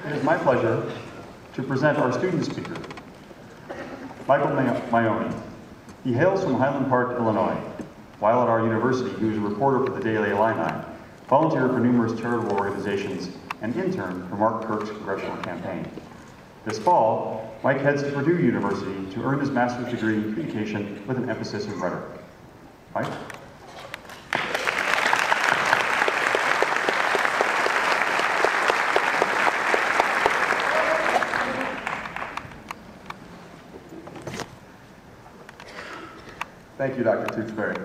It is my pleasure to present our student speaker, Michael Maione. He hails from Highland Park, Illinois. While at our university, he was a reporter for the Daily Illini, volunteered for numerous charitable organizations, and interned for Mark Kirk's congressional campaign. This fall, Mike heads to Purdue University to earn his master's degree in communication with an emphasis in rhetoric. Mike? Thank you, Dr. Tewksbury.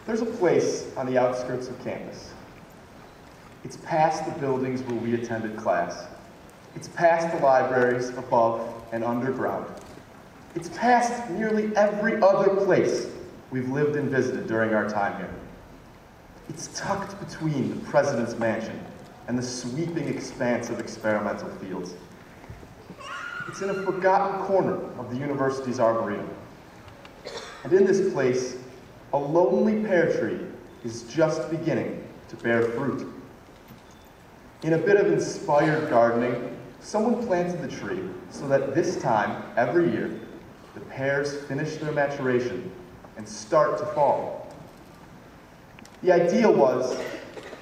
There's a place on the outskirts of campus. It's past the buildings where we attended class. It's past the libraries above and underground. It's past nearly every other place we've lived and visited during our time here. It's tucked between the President's Mansion and the sweeping expanse of experimental fields. It's in a forgotten corner of the university's arboretum. And in this place, a lonely pear tree is just beginning to bear fruit. In a bit of inspired gardening, someone planted the tree so that this time, every year, the pears finish their maturation and start to fall. The idea was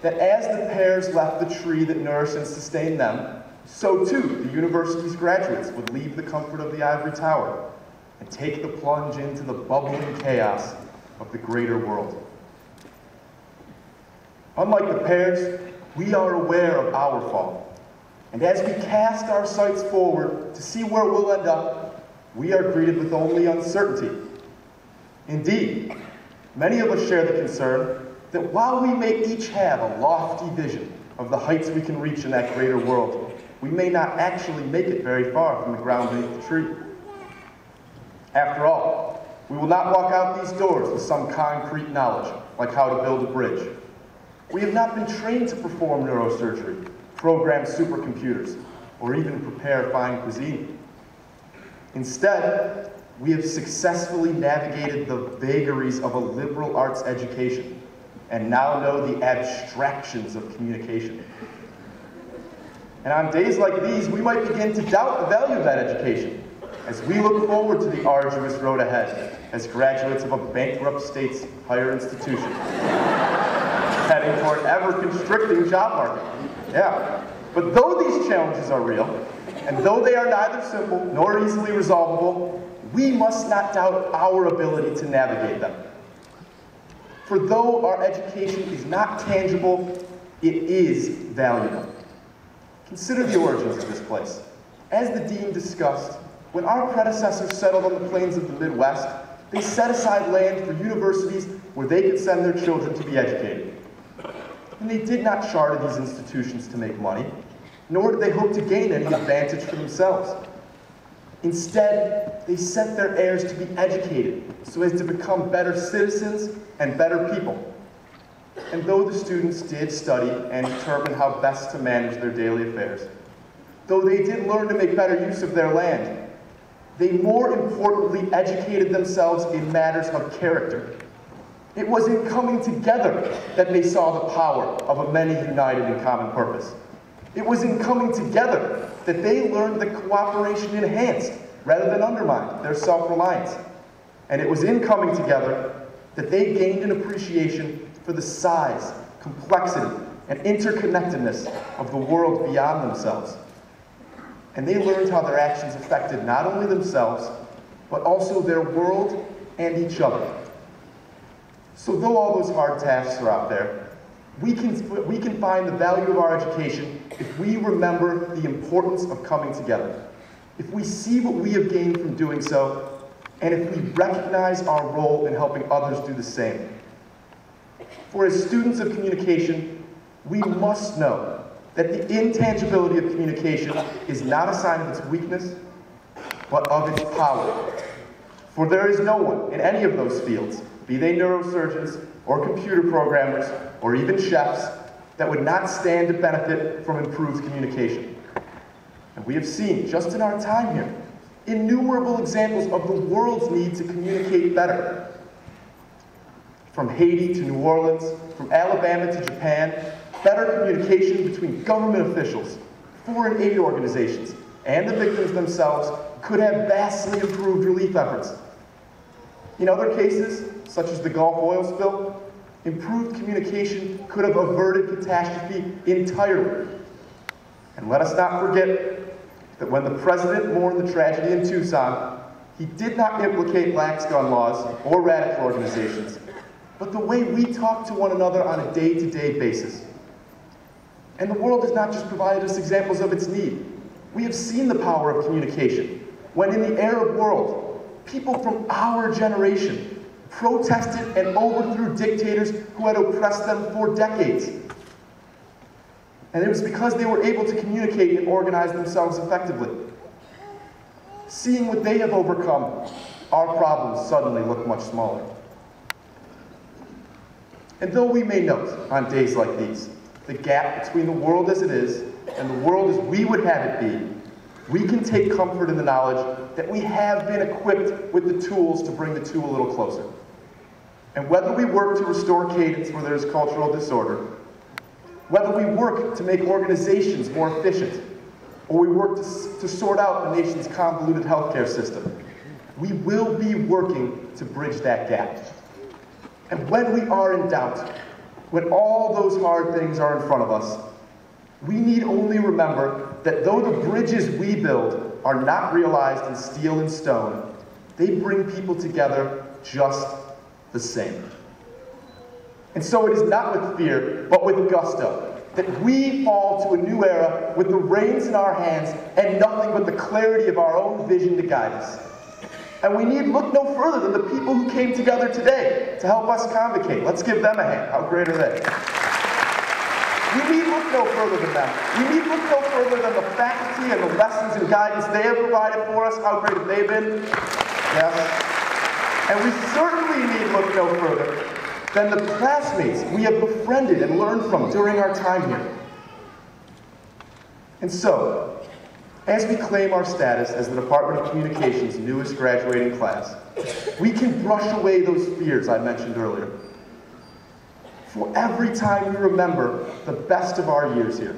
that as the pears left the tree that nourished and sustained them, so too the university's graduates would leave the comfort of the ivory tower and take the plunge into the bubbling chaos of the greater world. Unlike the pears, we are aware of our fall. And as we cast our sights forward to see where we'll end up, we are greeted with only uncertainty. Indeed, many of us share the concern that while we may each have a lofty vision of the heights we can reach in that greater world, we may not actually make it very far from the ground beneath the tree. After all, we will not walk out these doors with some concrete knowledge, like how to build a bridge. We have not been trained to perform neurosurgery, program supercomputers, or even prepare fine cuisine. Instead, we have successfully navigated the vagaries of a liberal arts education and now know the abstractions of communication. And on days like these, we might begin to doubt the value of that education as we look forward to the arduous road ahead as graduates of a bankrupt state's higher institution, heading for an ever-constricting job market. Yeah, but though these challenges are real, and though they are neither simple nor easily resolvable, we must not doubt our ability to navigate them. For though our education is not tangible, it is valuable. Consider the origins of this place. As the dean discussed, when our predecessors settled on the plains of the Midwest, they set aside land for universities where they could send their children to be educated. And they did not charter these institutions to make money, nor did they hope to gain any advantage for themselves. Instead, they sent their heirs to be educated so as to become better citizens and better people. And though the students did study and determine how best to manage their daily affairs, though they did learn to make better use of their land, they more importantly educated themselves in matters of character. It was in coming together that they saw the power of a many united in common purpose. It was in coming together that they learned that cooperation enhanced rather than undermined their self-reliance. And it was in coming together that they gained an appreciation for the size, complexity, and interconnectedness of the world beyond themselves. And they learned how their actions affected not only themselves, but also their world and each other. So though all those hard tasks are out there, we can find the value of our education if we remember the importance of coming together, if we see what we have gained from doing so, and if we recognize our role in helping others do the same. For as students of communication, we must know that the intangibility of communication is not a sign of its weakness, but of its power. For there is no one in any of those fields, be they neurosurgeons or computer programmers or even chefs, that would not stand to benefit from improved communication. And we have seen, just in our time here, innumerable examples of the world's need to communicate better. From Haiti to New Orleans, from Alabama to Japan, better communication between government officials, foreign aid organizations, and the victims themselves could have vastly improved relief efforts. In other cases, such as the Gulf oil spill, improved communication could have averted catastrophe entirely. And let us not forget that when the president mourned the tragedy in Tucson, he did not implicate lax gun laws or radical organizations, but the way we talk to one another on a day-to-day basis. And the world has not just provided us examples of its need. We have seen the power of communication when in the Arab world, people from our generation protested and overthrew dictators who had oppressed them for decades. And it was because they were able to communicate and organize themselves effectively. Seeing what they have overcome, our problems suddenly look much smaller. And though we may note on days like these, the gap between the world as it is and the world as we would have it be, we can take comfort in the knowledge that we have been equipped with the tools to bring the two a little closer. And whether we work to restore cadence where there is cultural disorder, whether we work to make organizations more efficient, or we work to sort out the nation's convoluted healthcare system, we will be working to bridge that gap. And when we are in doubt, when all those hard things are in front of us, we need only remember that though the bridges we build are not realized in steel and stone, they bring people together just the same. And so it is not with fear, but with gusto, that we fall to a new era with the reins in our hands and nothing but the clarity of our own vision to guide us. And we need look no further than the people who came together today to help us convocate. Let's give them a hand. How great are they? We need look no further than them. We need look no further than the faculty and the lessons and guidance they have provided for us. How great have they been? Yes. And we certainly need look no further than the classmates we have befriended and learned from during our time here. And so, as we claim our status as the Department of Communications' newest graduating class, we can brush away those fears I mentioned earlier. For every time we remember the best of our years here,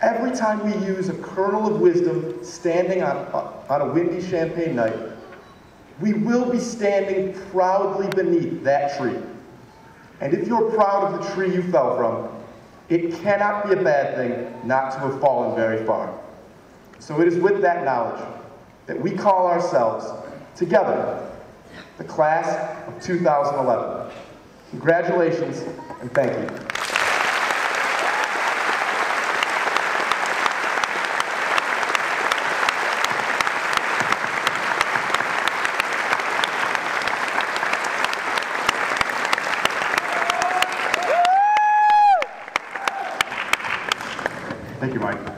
every time we use a kernel of wisdom standing on a windy Champaign night, we will be standing proudly beneath that tree. And if you're proud of the tree you fell from, it cannot be a bad thing not to have fallen very far. So it is with that knowledge that we call ourselves, together, the class of 2011. Congratulations, and thank you. Thank you, Mike.